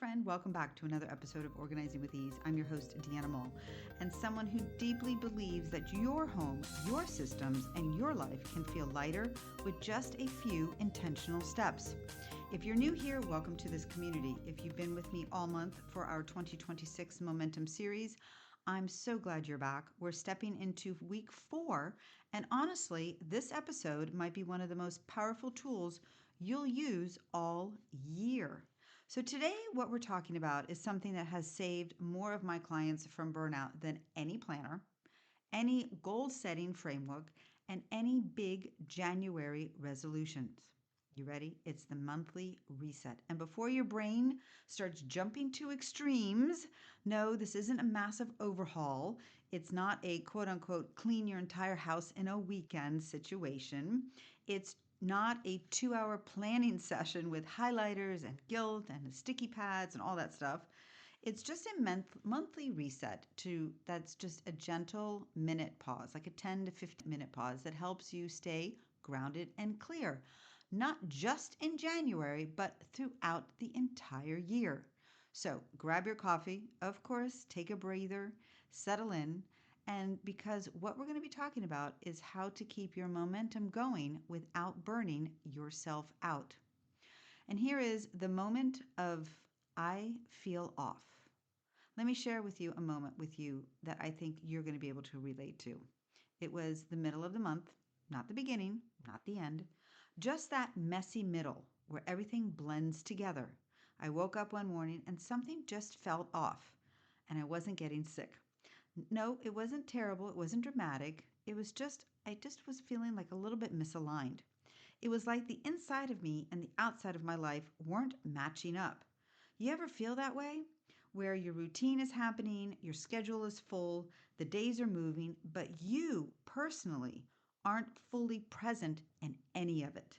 friend. Welcome back to another episode of Organizing with Ease. I'm your host, Deanna Mull, and someone who deeply believes that your home, your systems, and your life can feel lighter with just a few intentional steps. If you're new here, welcome to this community. If you've been with me all month for our 2026 Momentum series, I'm so glad you're back. We're stepping into week 4, and honestly, this episode might be one of the most powerful tools you'll use all year. So today, what we're talking about is something that has saved more of my clients from burnout than any planner, any goal-setting framework, and any big January resolutions. You ready? It's the monthly reset. And before your brain starts jumping to extremes, no, this isn't a massive overhaul. It's not a quote unquote clean your entire house in a weekend situation. It's not a 2-hour planning session with highlighters and guilt and sticky pads and all that stuff. It's just a monthly reset that's just a gentle minute pause, like a 10 to 15 minute pause that helps you stay grounded and clear, not just in January, but throughout the entire year. So grab your coffee, of course, take a breather, settle in, and because what we're going to be talking about is how to keep your momentum going without burning yourself out. And here is the moment of I feel off. Let me share with you a moment with you that I think you're going to be able to relate to. It was the middle of the month, not the beginning, not the end, just that messy middle where everything blends together. I woke up one morning and something just felt off, and I wasn't getting sick. No, it wasn't terrible. It wasn't dramatic. I just was feeling like a little bit misaligned. It was like the inside of me and the outside of my life weren't matching up. You ever feel that way? Where your routine is happening, your schedule is full, the days are moving, but you personally aren't fully present in any of it.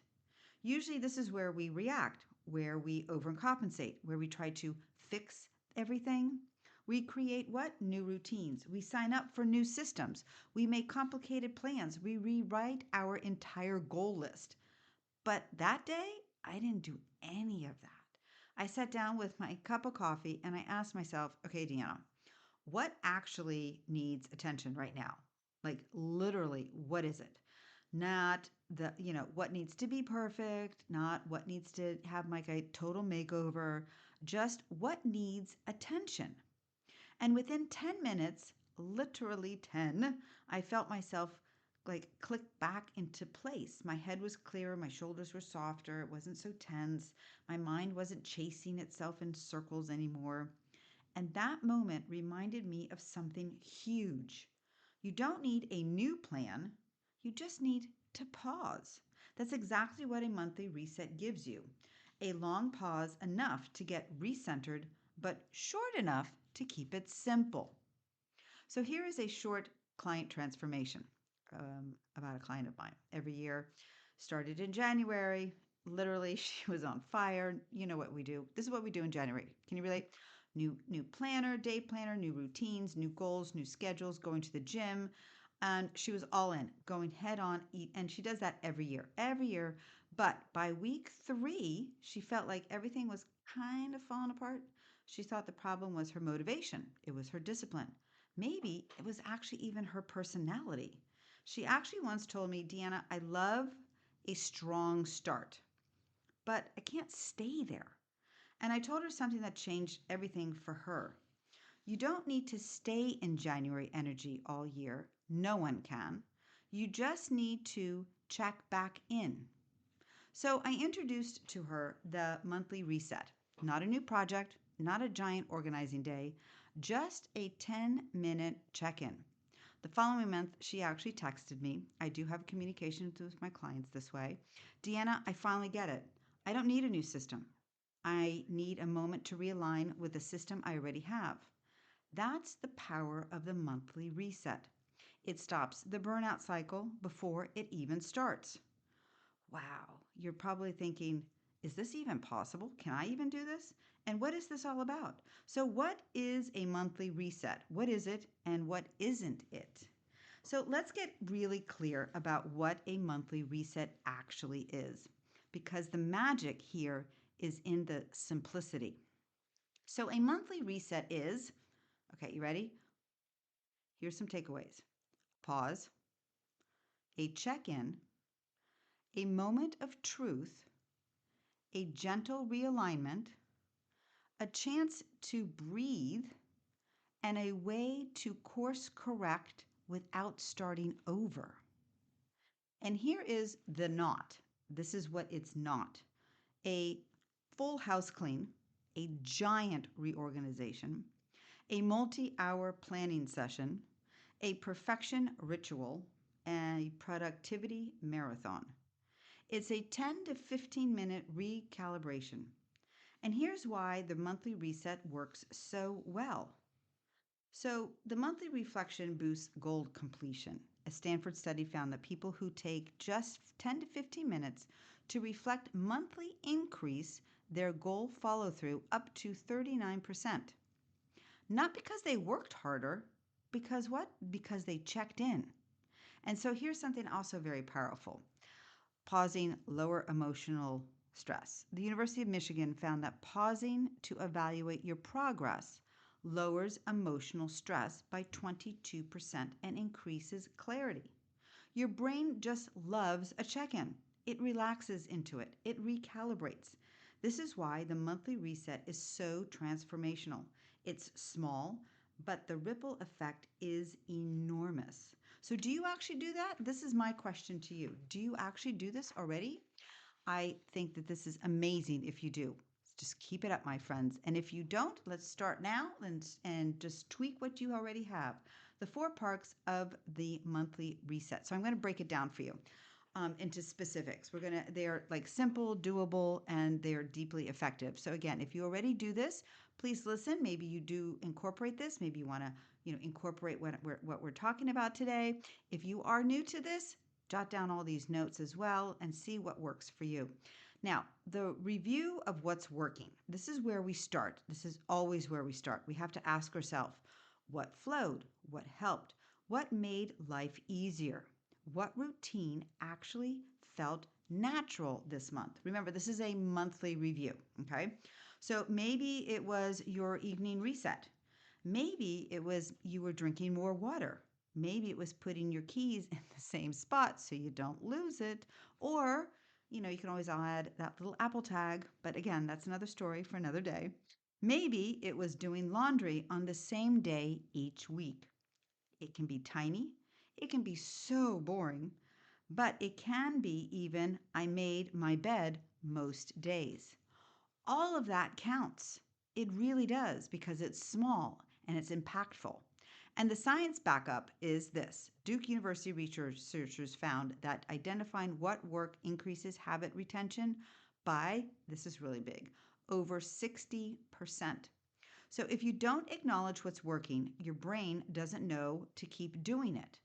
Usually, this is where we react, where we overcompensate, where we try to fix everything. We create what? New routines. We sign up for new systems. We make complicated plans. We rewrite our entire goal list. But that day, I didn't do any of that. I sat down with my cup of coffee and I asked myself, okay, Deanna, what actually needs attention right now? Like literally, what is it? Not what needs to be perfect, not what needs to have like a total makeover, just what needs attention. And within 10 minutes, literally 10, I felt myself like click back into place. My head was clearer, my shoulders were softer, it wasn't so tense, my mind wasn't chasing itself in circles anymore. And that moment reminded me of something huge. You don't need a new plan, you just need to pause. That's exactly what a monthly reset gives you. A long pause enough to get recentered, but short enough to keep it simple. So here is a short client transformation about a client of mine. Every year, started in January. Literally, she was on fire. You know what we do. This is what we do in January. Can you relate? New planner, day planner, new routines, new goals, new schedules, going to the gym. And she was all in, going head on, eat. And she does that every year. But by week 3, she felt like everything was kind of falling apart. She thought the problem was her motivation. It was her discipline. Maybe it was actually even her personality. She actually once told me, Deanna, I love a strong start, but I can't stay there. And I told her something that changed everything for her. You don't need to stay in January energy all year. No one can. You just need to check back in. So I introduced to her the monthly reset. Not a new project, not a giant organizing day, just a 10-minute check-in. The following month, she actually texted me. I do have communication with my clients this way. Deanna, I finally get it. I don't need a new system. I need a moment to realign with the system I already have. That's the power of the monthly reset. It stops the burnout cycle before it even starts. Wow, you're probably thinking, is this even possible? Can I even do this? And what is this all about? So, what is a monthly reset? What is it and what isn't it? So, let's get really clear about what a monthly reset actually is, because the magic here is in the simplicity. So, a monthly reset is okay, you ready? Here's some takeaways: pause, a check in, a moment of truth, a gentle realignment, a chance to breathe, and a way to course correct without starting over. And here is the not. This is what it's not: a full house clean, a giant reorganization, a multi hour planning session, a perfection ritual, and a productivity marathon. It's a 10 to 15-minute recalibration. And here's why the monthly reset works so well. So, the monthly reflection boosts goal completion. A Stanford study found that people who take just 10 to 15 minutes to reflect monthly increase their goal follow through up to 39%. Not because they worked harder, because what? Because they checked in. And so here's something also very powerful: pausing lower emotional stress. The University of Michigan found that pausing to evaluate your progress lowers emotional stress by 22% and increases clarity. Your brain just loves a check in. It relaxes into it, it recalibrates. This is why the monthly reset is so transformational. It's small, but the ripple effect is enormous. So, do you actually do that? This is my question to you. Do you actually do this already? I think that this is amazing if you do. Just keep it up, my friends. And if you don't, let's start now and just tweak what you already have. The four parts of the monthly reset. So I'm going to break it down for you into specifics. They're like simple, doable, and they're deeply effective. So again, if you already do this, please listen. Maybe you do incorporate this. Maybe you want to, incorporate what we're talking about today. If you are new to this, jot down all these notes as well and see what works for you. Now, the review of what's working. This is where we start. This is always where we start. We have to ask ourselves, what flowed? What helped? What made life easier? What routine actually felt natural this month? Remember, this is a monthly review, okay? So maybe it was your evening reset. Maybe it was you were drinking more water. Maybe it was putting your keys in the same spot so you don't lose it. Or, you can always add that little Apple tag. But again, that's another story for another day. Maybe it was doing laundry on the same day each week. It can be tiny, it can be so boring, but it can be even I made my bed most days. All of that counts. It really does because it's small and it's impactful. And the science backup is this: Duke University researchers found that identifying what work increases habit retention by, this is really big, over 60%. So if you don't acknowledge what's working, your brain doesn't know to keep doing it.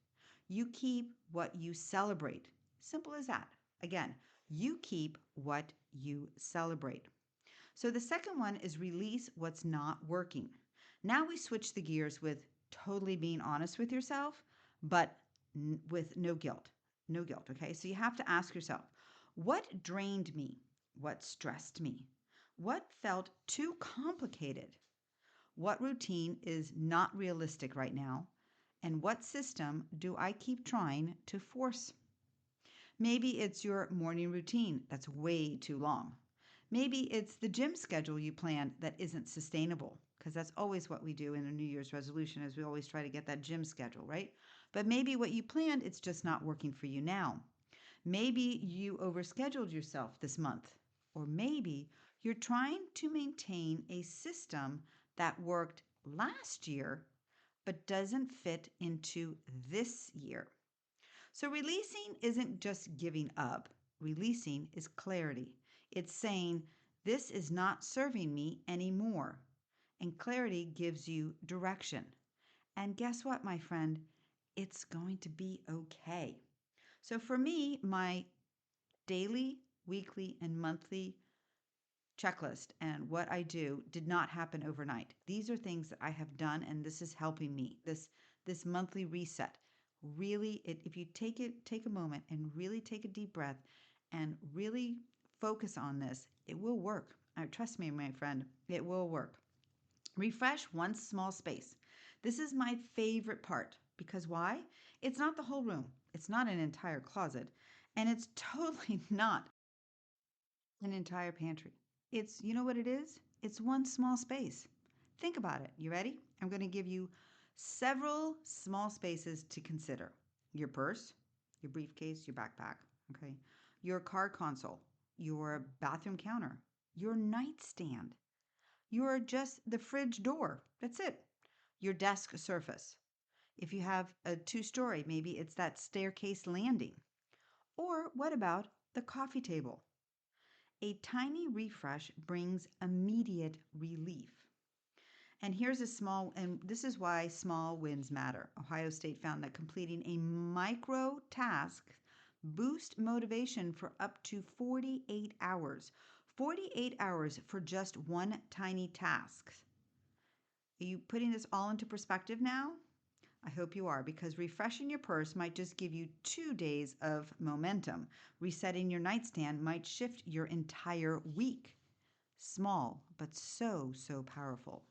You keep what you celebrate. Simple as that. Again, you keep what you celebrate. So the second one is release what's not working. Now we switch the gears with totally being honest with yourself, but with no guilt. No guilt, okay? So you have to ask yourself, what drained me? What stressed me? What felt too complicated? What routine is not realistic right now? And what system do I keep trying to force? Maybe it's your morning routine that's way too long. Maybe it's the gym schedule you planned that isn't sustainable, because that's always what we do in a New Year's resolution is we always try to get that gym schedule, right? But maybe what you planned, it's just not working for you now. Maybe you overscheduled yourself this month, or maybe you're trying to maintain a system that worked last year but doesn't fit into this year. So releasing isn't just giving up, releasing is clarity. It's saying, this is not serving me anymore. And clarity gives you direction. And guess what, my friend? It's going to be okay. So for me, my daily, weekly, and monthly checklist and what I do did not happen overnight. These are things that I have done, and this is helping me. This monthly reset really, if you take a moment and really take a deep breath and really focus on this, it will work. Trust me, my friend, it will work. Refresh one small space. This is my favorite part because why? It's not the whole room, it's not an entire closet, and it's totally not an entire pantry. It's, you know what it is? It's one small space. Think about it. You ready? I'm going to give you several small spaces to consider: your purse, your briefcase, your backpack, okay? Your car console, your bathroom counter, your nightstand, your just the fridge door. That's it. Your desk surface. If you have a two-story, maybe it's that staircase landing. Or what about the coffee table? A tiny refresh brings immediate relief. And here's a small, and this is why small wins matter. Ohio State found that completing a micro task boost motivation for up to 48 hours. 48 hours for just one tiny task. Are you putting this all into perspective now? I hope you are, because refreshing your purse might just give you 2 days of momentum. Resetting your nightstand might shift your entire week. Small, but so, so powerful.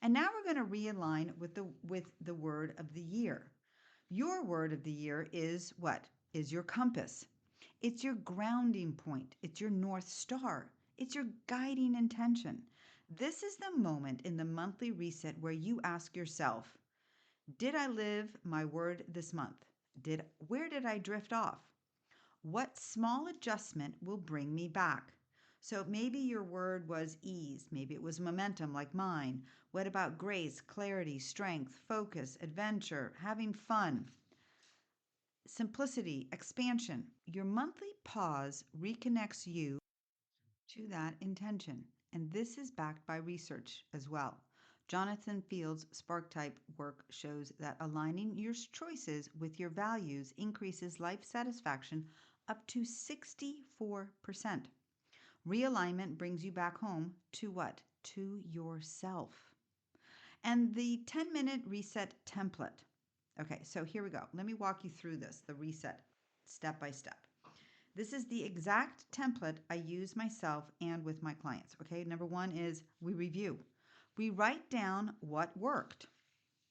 And now we're going to realign with the word of the year. Your word of the year is what? Is your compass. It's your grounding point. It's your North Star. It's your guiding intention. This is the moment in the monthly reset where you ask yourself, did I live my word this month? Where did I drift off? What small adjustment will bring me back? So maybe your word was ease, maybe it was momentum like mine. What about grace, clarity, strength, focus, adventure, having fun, simplicity, expansion? Your monthly pause reconnects you to that intention. And this is backed by research as well. Jonathan Field's Spark Type work shows that aligning your choices with your values increases life satisfaction up to 64%. Realignment brings you back home to what? To yourself. And the 10-minute reset template. Okay, so here we go. Let me walk you through this, the reset, step by step. This is the exact template I use myself and with my clients. Okay, number one is we review. We write down what worked.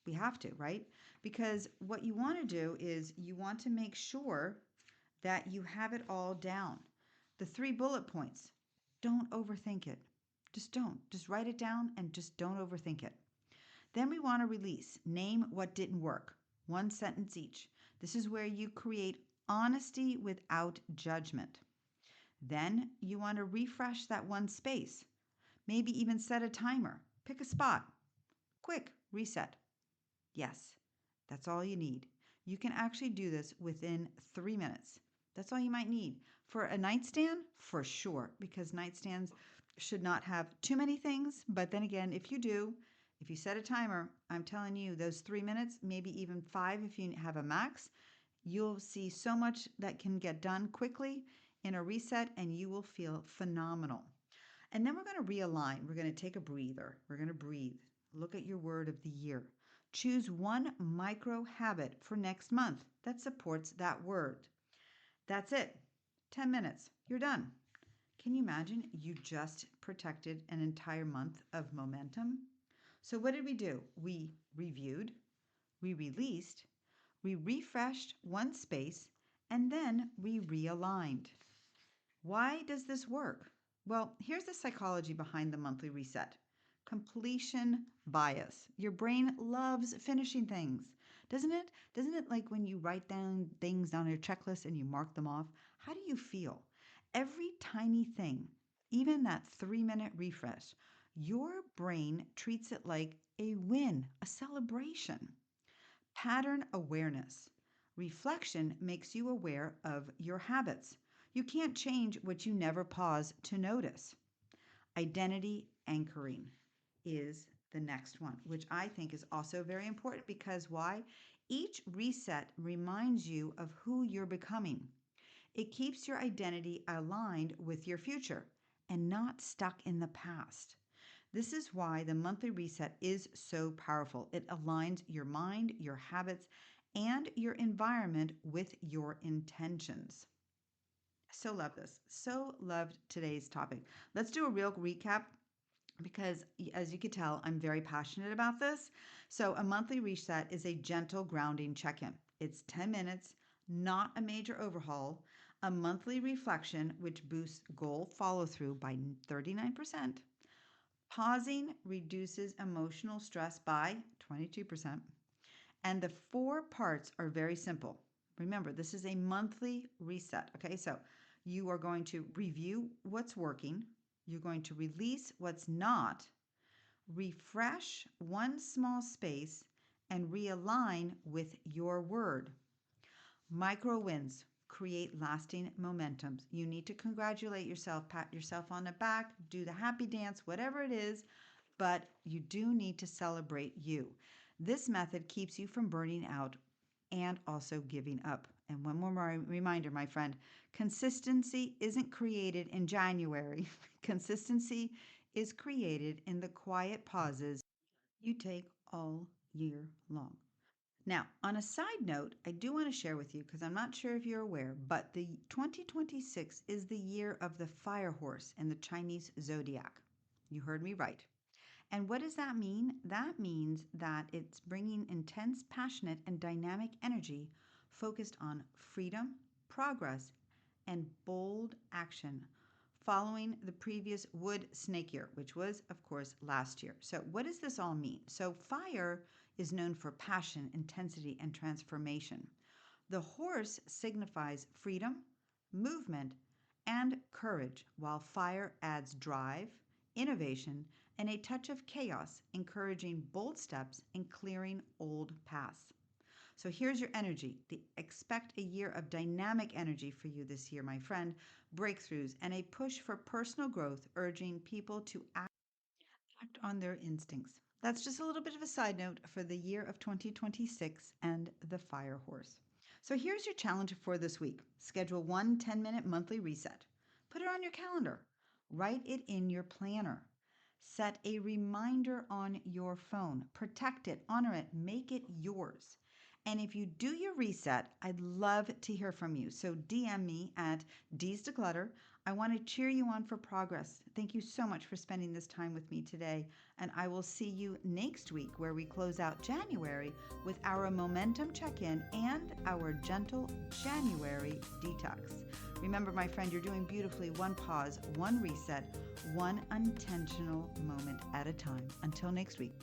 We have to, right? Because what you want to do is you want to make sure that you have it all down. The 3 bullet points. Don't overthink it. Just don't. Just write it down and just don't overthink it. Then we want to release. Name what didn't work. 1 sentence each. This is where you create honesty without judgment. Then you want to refresh that one space. Maybe even set a timer. Pick a spot. Quick reset. Yes, that's all you need. You can actually do this within 3 minutes. That's all you might need. For a nightstand, for sure, because nightstands should not have too many things. But then again, if you do, if you set a timer, I'm telling you, those 3 minutes, maybe even 5 if you have a max, you'll see so much that can get done quickly in a reset and you will feel phenomenal. And then we're going to realign. We're going to take a breather. We're going to breathe. Look at your word of the year. Choose one micro habit for next month that supports that word. That's it. 10 minutes. You're done. Can you imagine? You just protected an entire month of momentum. So, what did we do? We reviewed, we released, we refreshed one space, and then we realigned. Why does this work? Well, here's the psychology behind the monthly reset: completion bias. Your brain loves finishing things, doesn't it? Doesn't it, like when you write down things on your checklist and you mark them off? How do you feel? Every tiny thing, even that 3-minute refresh, your brain treats it like a win, a celebration. Pattern awareness. Reflection makes you aware of your habits. You can't change what you never pause to notice. Identity anchoring is the next one, which I think is also very important because why? Each reset reminds you of who you're becoming. It keeps your identity aligned with your future and not stuck in the past. This is why the monthly reset is so powerful. It aligns your mind, your habits, and your environment with your intentions. So love this. So loved today's topic. Let's do a real recap. because as you could tell, I'm very passionate about this. So, a monthly reset is a gentle grounding check in. It's 10 minutes, not a major overhaul, a monthly reflection which boosts goal follow through by 39%. Pausing reduces emotional stress by 22%. And the four parts are very simple. Remember, this is a monthly reset. Okay, so you are going to review what's working, you're going to release what's not, refresh one small space, and realign with your word. Micro wins create lasting momentums. You need to congratulate yourself, pat yourself on the back, do the happy dance, whatever it is, but you do need to celebrate you. This method keeps you from burning out and also giving up. And one more reminder, my friend, consistency isn't created in January. Consistency is created in the quiet pauses you take all year long. Now, on a side note, I do want to share with you because I'm not sure if you're aware, but the 2026 is the year of the fire horse in the Chinese zodiac. You heard me right. And what does that mean? That means that it's bringing intense, passionate, and dynamic energy focused on freedom, progress, and bold action following the previous wood snake year, which was, of course, last year. So, what does this all mean? So, fire is known for passion, intensity, and transformation. The horse signifies freedom, movement, and courage, while fire adds drive, innovation, and a touch of chaos, encouraging bold steps and clearing old paths. So here's your energy. Expect a year of dynamic energy for you this year, my friend, breakthroughs, and a push for personal growth, urging people to act on their instincts. That's just a little bit of a side note for the year of 2026 and the fire horse. So here's your challenge for this week. Schedule one 10-minute monthly reset. Put it on your calendar. Write it in your planner. Set a reminder on your phone. Protect it, honor it, make it yours. And if you do your reset, I'd love to hear from you. So DM me at D's Declutter. I want to cheer you on for progress. Thank you so much for spending this time with me today. And I will see you next week where we close out January with our momentum check in and our gentle January detox. Remember, my friend, you're doing beautifully. One pause, one reset, one intentional moment at a time. Until next week.